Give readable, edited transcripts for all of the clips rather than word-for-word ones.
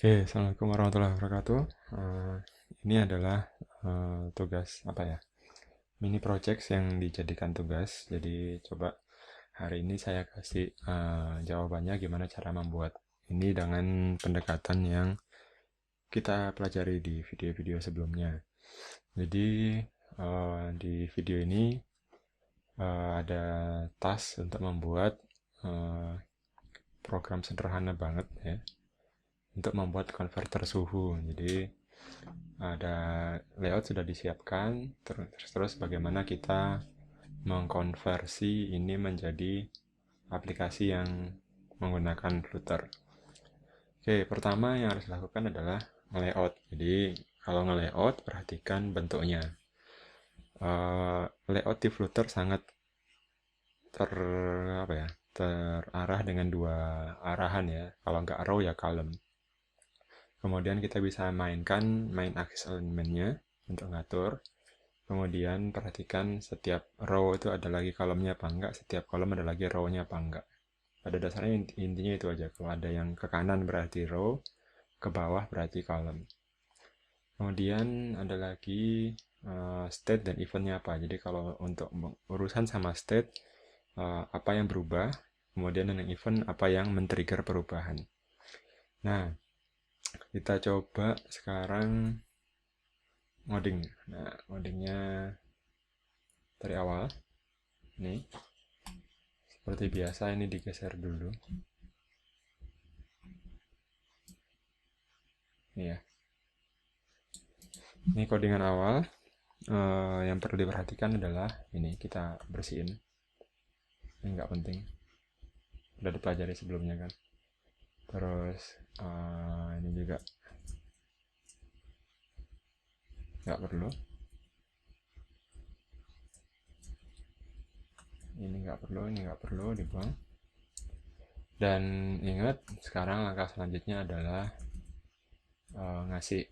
Oke, Assalamualaikum warahmatullahi wabarakatuh. Ini adalah tugas apa ya? Mini project yang dijadikan tugas. Jadi coba hari ini saya kasih jawabannya gimana cara membuat ini dengan pendekatan yang kita pelajari di video-video sebelumnya. Jadi di video ini ada task untuk membuat eh, program sederhana banget ya untuk membuat konverter suhu. Jadi ada layout sudah disiapkan, terus bagaimana kita mengkonversi ini menjadi aplikasi yang menggunakan Flutter. Oke, pertama yang harus dilakukan adalah layout. Jadi kalau nge-layout perhatikan bentuknya. Layout di Flutter sangat ter apa ya terarah dengan dua arahan ya. Kalau nggak row ya column. Kemudian kita bisa mainkan main axis elemennya untuk ngatur. Kemudian perhatikan setiap row itu ada lagi kolomnya apa enggak, setiap kolom ada lagi row-nya apa enggak. Pada dasarnya intinya itu aja. Kalau ada yang ke kanan berarti row, ke bawah berarti kolom. Kemudian ada lagi state dan eventnya apa. Jadi kalau untuk urusan sama state, apa yang berubah, kemudian yang event apa yang men-trigger perubahan. Nah, kita coba sekarang ngoding. Nah, ngodingnya dari awal. Nih, seperti biasa ini digeser dulu. Nih ya. Ini codingan awal. Yang perlu diperhatikan adalah ini kita bersihin. Ini nggak penting. Udah dipelajari sebelumnya kan. Terus ini juga nggak perlu. Ini nggak perlu dibuang. Dan ingat sekarang langkah selanjutnya adalah ngasih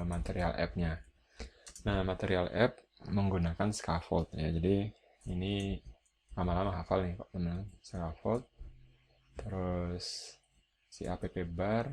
material app-nya. Nah, material app menggunakan scaffold ya. Jadi ini lama-lama hafal nih Pak teman. Scaffold. Terus si app bar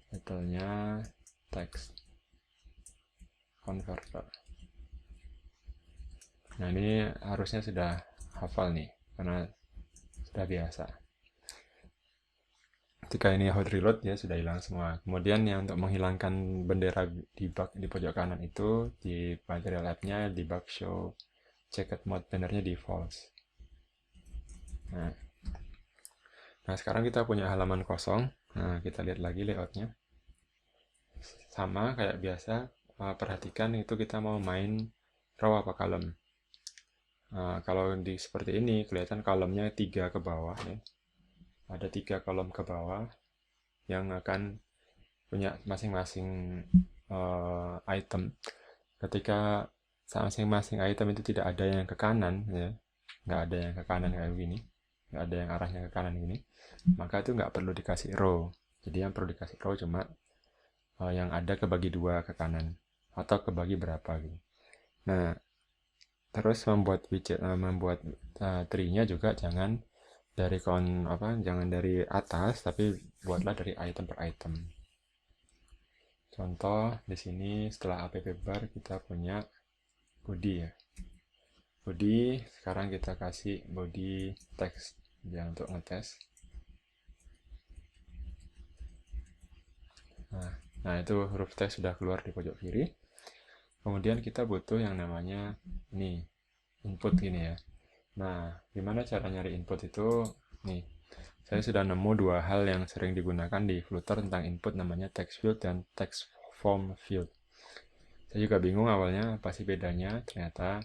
titlenya text converter. Nah, ini harusnya sudah hafal nih karena sudah biasa. Ketika ini hot reload ya sudah hilang semua. Kemudian yang untuk menghilangkan bendera debug di pojok kanan itu di material app-nya debug show checked mode bannernya di false. Nah, sekarang kita punya halaman kosong. Nah, kita lihat lagi layoutnya. Sama kayak biasa, perhatikan itu kita mau main row apa column. Kalau di seperti ini kelihatan kolomnya 3 ke bawah ya. Ada 3 kolom ke bawah yang akan punya masing-masing item. Ketika masing-masing item itu tidak ada yang ke kanan ya, nggak ada yang ke kanan kayak begini, nggak ada yang arahnya ke kanan gini, maka itu nggak perlu dikasih row. Jadi yang perlu dikasih row cuma yang ada kebagi dua ke kanan atau kebagi berapa gitu. Nah, terus membuat widget, membuat tree-nya juga jangan jangan dari atas, tapi buatlah dari item per item. Contoh di sini setelah app bar kita punya body ya. Body sekarang kita kasih body text ya untuk ngetes. Nah, itu huruf text sudah keluar di pojok kiri. Kemudian kita butuh yang namanya ini input gini ya. Nah, gimana cara nyari input itu? Nih, saya sudah nemu dua hal yang sering digunakan di Flutter tentang input namanya text field dan text form field. Saya juga bingung awalnya apa sih bedanya. Ternyata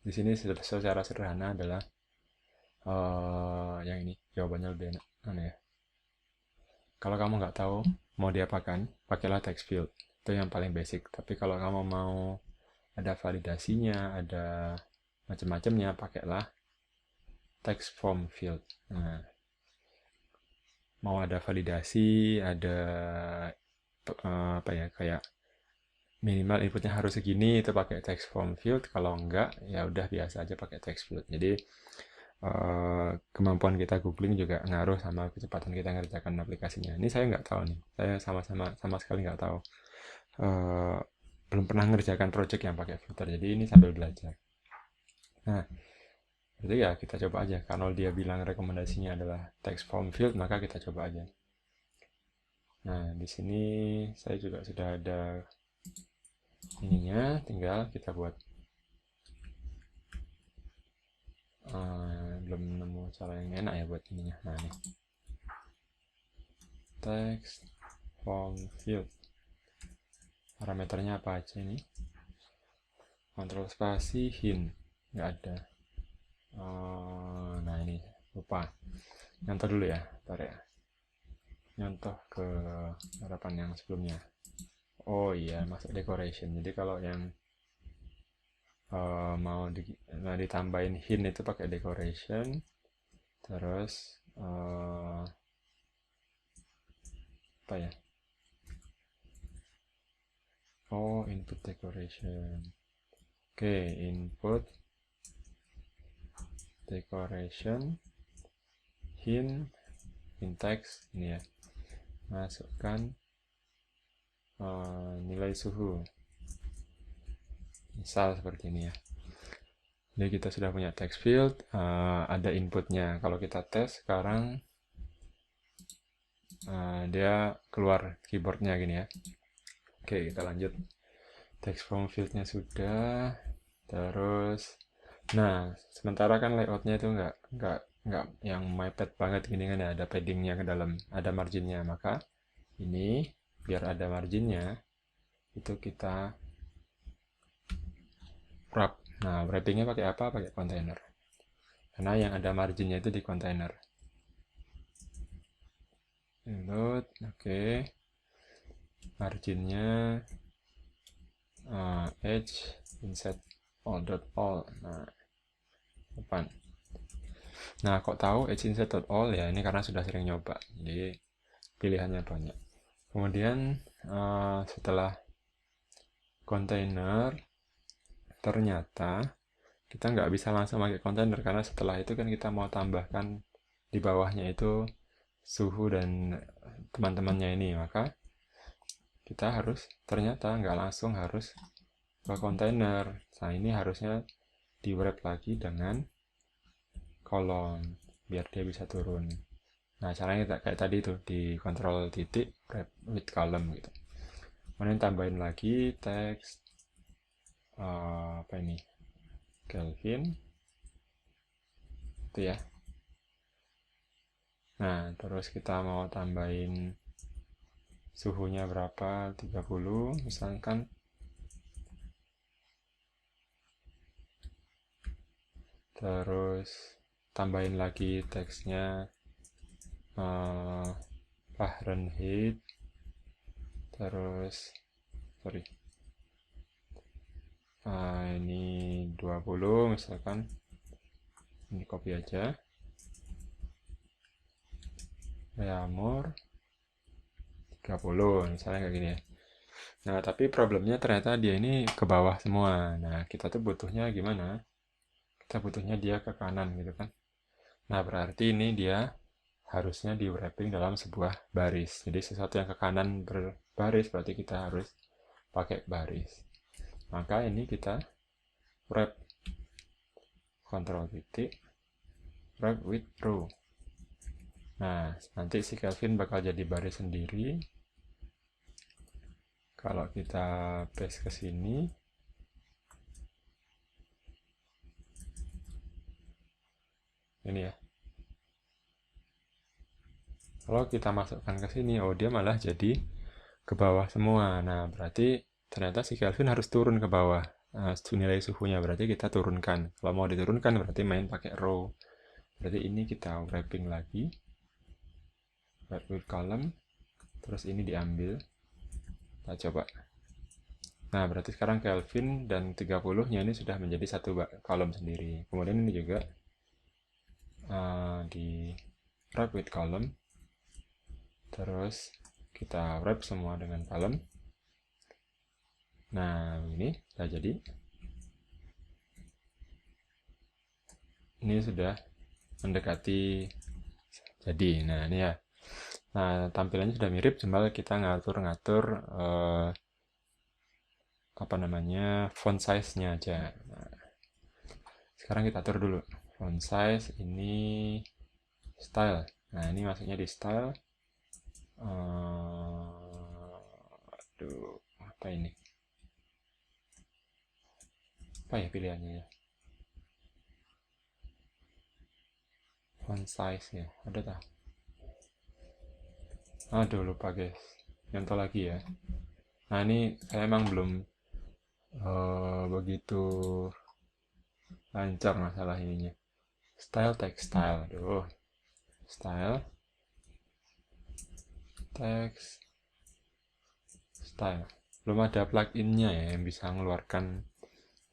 di sini secara sederhana adalah yang ini jawabannya lebih enak. Aneh ya. Kalau kamu nggak tahu mau diapakan, pakailah text field. Itu yang paling basic. Tapi kalau kamu mau ada validasinya, ada macam-macamnya, pakailah text form field. Nah, mau ada validasi, ada apa ya kayak minimal inputnya harus segini itu pakai text form field. Kalau enggak ya udah biasa aja pakai text field. Jadi kemampuan kita googling juga ngaruh sama kecepatan kita ngerjakan aplikasinya. Ini saya nggak tahu nih, saya sama sekali nggak tahu. Eh, Belum pernah ngerjakan project yang pakai filter, jadi ini sambil belajar. Nah, jadi ya kita coba aja. Kalau dia bilang rekomendasinya adalah text form field, maka kita coba aja. Nah, di sini saya juga sudah ada ininya, tinggal kita buat. Belum nemu cara yang enak ya buat ininya. Nah, ini text form field. Parameternya apa aja ini? Kontrol spasi hint nggak ada. Nah, ini lupa. Nyontoh dulu ya, bentar ya. Nyontoh ke harapan yang sebelumnya. Oh iya, masuk decoration. Jadi kalau yang mau ditambahin hint itu pakai decoration. Terus apa ya? Oh, input decoration. Oke, input decoration hint text ini ya. Masukkan nilai suhu. Misal seperti ini ya. Jadi kita sudah punya text field, ada inputnya. Kalau kita tes sekarang dia keluar keyboardnya gini ya. Oke, kita lanjut. Text form fieldnya sudah. Terus, nah sementara kan layoutnya itu nggak yang mepet banget gini kan ya, ada paddingnya ke dalam, ada marginnya. Maka ini biar ada marginnya itu kita wrap. Nah, wrappingnya pakai apa? Pakai container. Karena yang ada marginnya itu di container. Load, oke. Marginnya edge inset all. Nah, depan. Nah, kok tahu edge inset all ya? Ini karena sudah sering nyoba. Jadi pilihannya banyak. Kemudian setelah container, ternyata kita nggak bisa langsung pakai container karena setelah itu kan kita mau tambahkan di bawahnya itu suhu dan teman-temannya ini, maka kita harus ternyata nggak langsung harus ke container. Nah, ini harusnya di wrap lagi dengan kolom biar dia bisa turun. Nah, caranya kayak tadi tuh di kontrol titik wrap with column gitu. Kemudian tambahin lagi teks apa ini? Kelvin itu ya. Nah, terus kita mau tambahin suhunya berapa? 30 misalkan. Terus tambahin lagi teksnya Fahrenheit. Terus sorry, ini 20 misalkan. Ini copy aja. Reamur 30 misalnya kayak gini ya. Nah, tapi problemnya ternyata dia ini ke bawah semua. Nah, kita tuh butuhnya gimana? Kita butuhnya dia ke kanan gitu kan. Nah, berarti ini dia harusnya di wrapping dalam sebuah baris. Jadi sesuatu yang ke kanan berbaris berarti kita harus pakai baris. Maka ini kita wrap kontrol titik wrap with row. Nah, nanti si Kelvin bakal jadi baris sendiri. Kalau kita paste ke sini, ini ya. Kalau kita masukkan ke sini, oh dia malah jadi ke bawah semua. Nah, berarti ternyata si Kelvin harus turun ke bawah. Nah, nilai suhunya berarti kita turunkan. Kalau mau diturunkan berarti main pakai row. Berarti ini kita wrapping lagi. Wrap with column. Terus ini diambil. Kita coba. Nah, berarti sekarang Kelvin dan 30-nya ini sudah menjadi satu kolom sendiri. Kemudian ini juga di wrap with column. Terus kita wrap semua dengan column. Nah, ini sudah jadi. Ini sudah mendekati jadi. Nah ini ya. Nah tampilannya sudah mirip, cuma kita ngatur-ngatur apa namanya font size-nya aja. Nah, sekarang kita atur dulu font size ini style. Nah ini masuknya di style. Aduh, apa ini? Apa ya pilihannya ya? Font size ya, ada tak? Aduh lupa guys, nyontoh lagi ya. Nah ini saya emang belum begitu lancar masalah ininya. Style text style, aduh, style text style. Belum ada pluginnya ya yang bisa mengeluarkan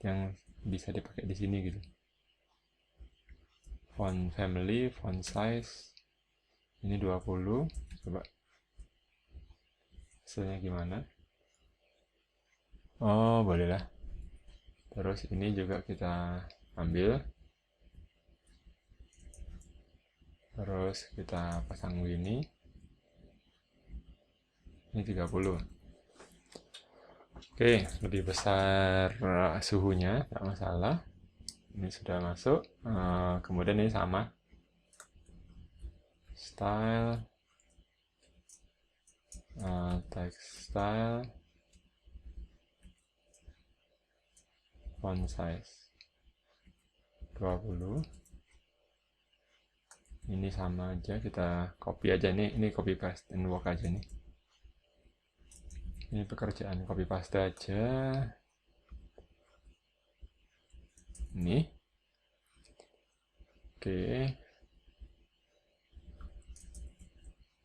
yang bisa dipakai di sini gitu. Font family, font size ini 20. Coba hasilnya gimana? Oh, boleh lah. Terus ini juga kita ambil. Terus kita pasang begini. Ini 30. Oke, lebih besar suhunya, tak masalah. Ini sudah masuk. Kemudian ini sama. Style. Text style. Font size 20. Ini sama aja, kita copy aja nih. Ini copy paste and work aja nih. Ini pekerjaan copy paste aja. Ini. Oke.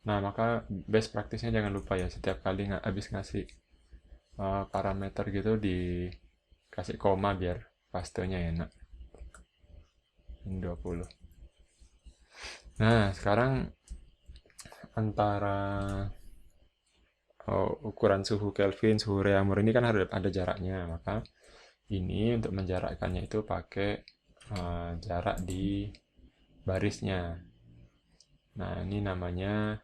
Nah, maka best practice-nya jangan lupa ya, setiap kali habis ngasih parameter gitu dikasih koma biar pastenya enak. Ini 20. Nah, sekarang antara ukuran suhu Kelvin, suhu Reaumur ini kan harus ada jaraknya. Maka ini untuk menjarakkannya itu pakai jarak di barisnya. Nah, ini namanya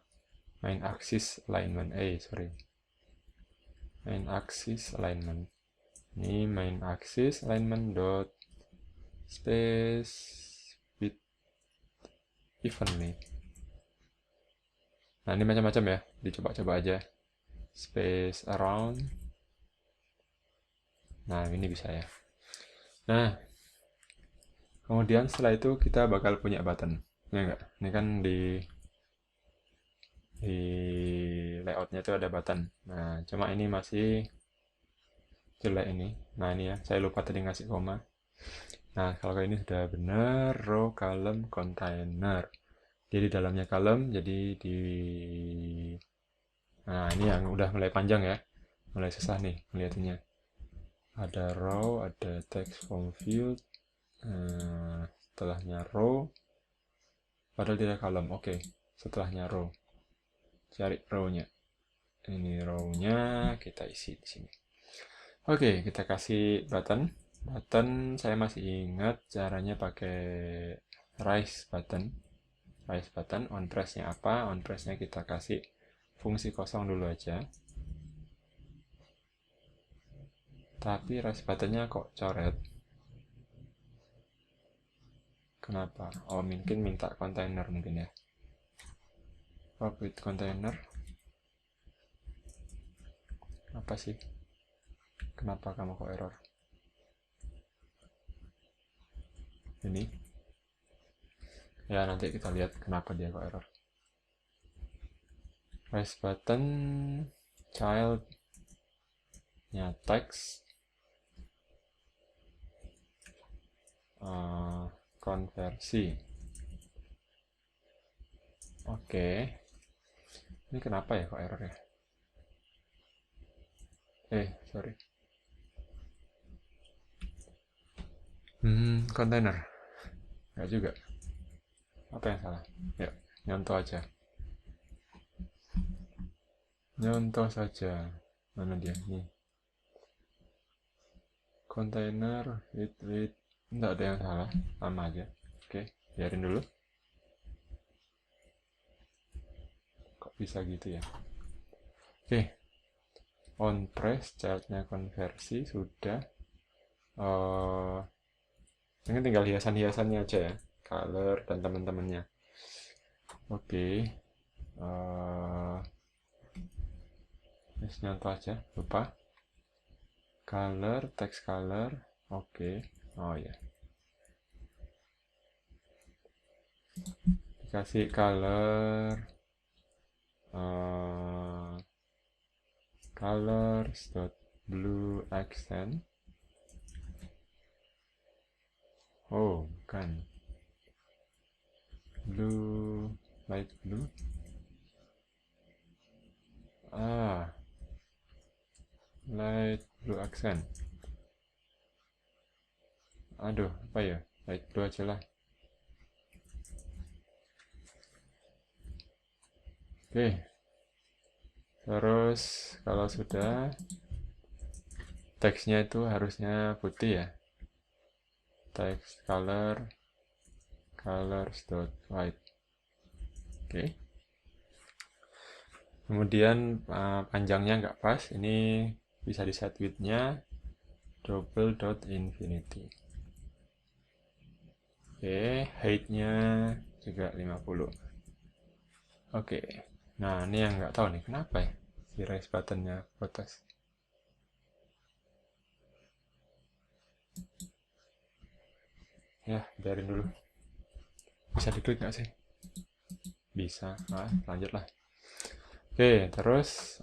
main axis alignment. Main axis alignment. Ini main axis alignment dot space with evenly. Nah, ini macam-macam ya, dicoba-coba aja. Space around. Nah, ini bisa ya. Nah, kemudian setelah itu kita bakal punya button. Ya enggak? Ini kan di layoutnya itu ada button. Nah, cuma ini masih jelek ini. Nah, ini ya, saya lupa tadi ngasih koma. Nah, kalau ini sudah benar, row, column, container. Jadi dalamnya column, jadi di... Nah, ini yang udah mulai panjang ya. Mulai susah nih melihatnya. Ada row, ada text form field. Setelahnya row. Padahal tidak column. Oke, setelahnya row. Cari row-nya. Ini row-nya kita isi di sini. Oke, kita kasih button. Button saya masih ingat caranya pakai raise button. Raise button, on press-nya apa? On press-nya kita kasih fungsi kosong dulu aja. Tapi raise button-nya kok coret? Kenapa? Oh, mungkin minta container mungkin ya. With container. Apa sih? Kenapa kamu kok error? Ini. Ya, nanti kita lihat kenapa dia kok error. Raise button child nya text konversi. Oke. Ini kenapa ya kok error ya? Sorry. Container. Enggak juga. Apa yang salah? Ya, nyontoh aja. Nyontoh saja. Mana dia? Nih. Container, wait. Enggak ada yang salah. Sama aja. Oke, biarin dulu. bisa gitu ya. Oke, on press childnya konversi sudah. Ini tinggal hiasan-hiasannya aja ya, color dan teman-temannya. Oke, nyontoh aja, lupa. Color, text color, oke. Oh ya, dikasih color, colors dot blue accent. Oh, bukan. Blue, light blue. Light blue accent. Aduh, apa ya? Light blue aja lah. Oke. Terus kalau sudah, teksnya itu harusnya putih ya. Text color, colors dot white. Oke. Kemudian panjangnya nggak pas, ini bisa di set width-nya double dot infinity. Oke, height-nya juga 50. Oke, nah ini yang nggak tahu nih kenapa ya si raise button-nya protes. Ya, biarin dulu. Bisa diklik nggak sih? Bisa. Nah, lanjutlah. Oke, terus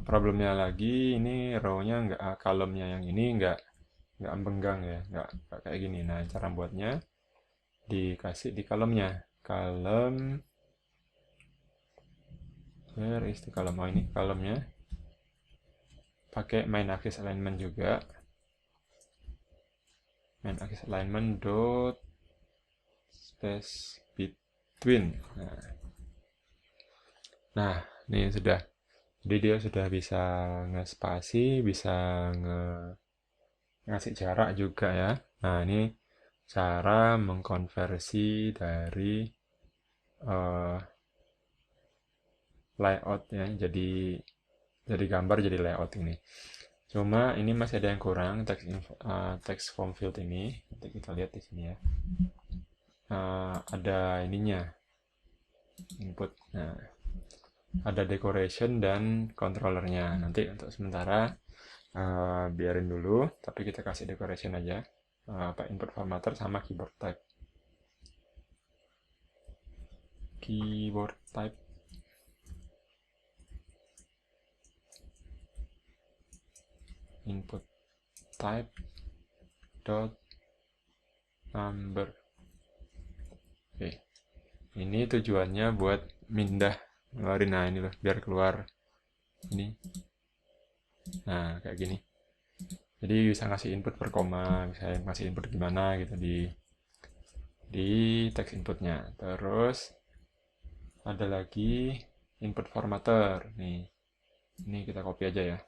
problemnya lagi ini row-nya nggak, column-nya yang ini nggak benggang ya, nggak kayak gini. Nah, cara buatnya dikasih di column-nya. Column, where is the column? Oh, ini column-nya. Pakai main axis alignment juga. Main axis alignment dot space between. Nah, ini sudah. Jadi dia sudah bisa nge-spasi, bisa ngasih jarak juga ya. Nah, ini cara mengkonversi dari layout ya, jadi gambar jadi layout ini. Cuma ini masih ada yang kurang, text form field ini. Nanti kita lihat di sini ya. Ada ininya, input. Nah, ada decoration dan controllernya. Nanti untuk sementara biarin dulu, tapi kita kasih decoration aja. Input formatter sama keyboard type. Keyboard type input type dot number. Oke, ini tujuannya buat mindah ngeluarin. Nah, ini loh, biar keluar ini. Nah, kayak gini. Jadi bisa ngasih input per koma, bisa ngasih input gimana gitu di text inputnya. Terus ada lagi input formatter nih. Ini kita copy aja ya,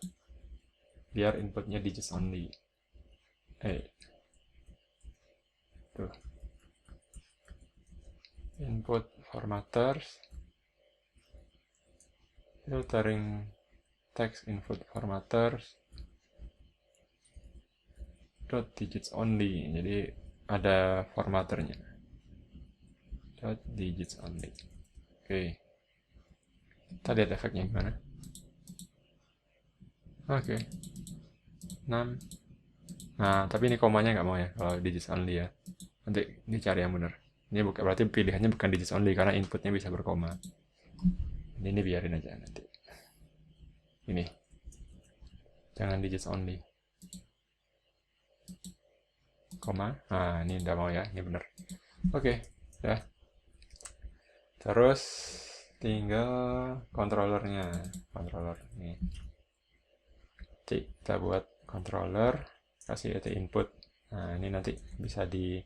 biar inputnya digits only. Tuh, input formatters, filtering text input formatters dot digits only. Jadi ada formatternya, dot digits only. Oke, kita lihat efeknya gimana. Oke, 6. Nah, tapi ini komanya nggak mau ya kalau digits only ya. Nanti dicari yang benar. Ini bukan, berarti pilihannya bukan digits only karena inputnya bisa berkoma. Ini biarin aja nanti. Ini, jangan digits only. Koma. Nah, ini udah mau ya, ini benar. Oke, ya. Terus tinggal controllernya, controller nih. Kita buat controller, kasih titik input. Nah, ini nanti bisa di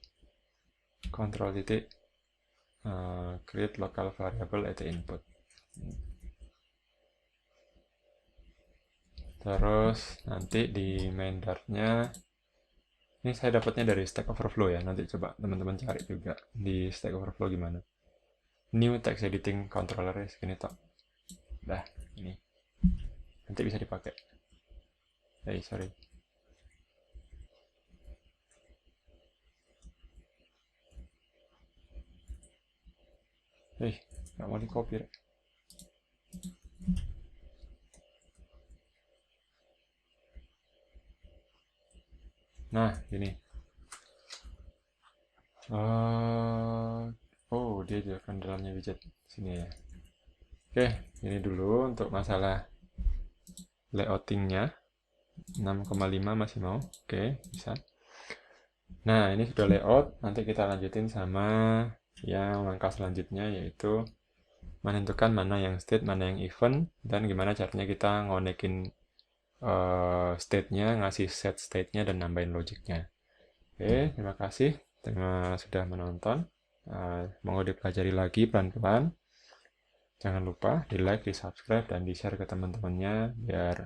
control titik create local variable at input. Terus nanti di main Dart-nya, ini saya dapatnya dari Stack Overflow ya. Nanti coba teman-teman cari juga di Stack Overflow gimana. New text editing controller segini tok. Dah, ini nanti bisa dipakai. Sorry. Nggak mau di copy. Nah, ini. Dia juga kan dalamnya widget sini ya. Oke, ini dulu untuk masalah layoutingnya. 6,5 masih mau? Oke, bisa. Nah, ini sudah layout. Nanti kita lanjutin sama yang langkah selanjutnya, yaitu menentukan mana yang state, mana yang event, dan gimana caranya kita ngonekin state-nya, ngasih set state-nya, dan nambahin logiknya. Oke, terima kasih. Sudah menonton. Mau dipelajari lagi pelan-pelan. Jangan lupa di like, di subscribe, dan di share ke teman-temannya biar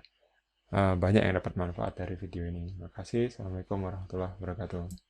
banyak yang dapat manfaat dari video ini. Terima kasih. Assalamualaikum warahmatullahi wabarakatuh.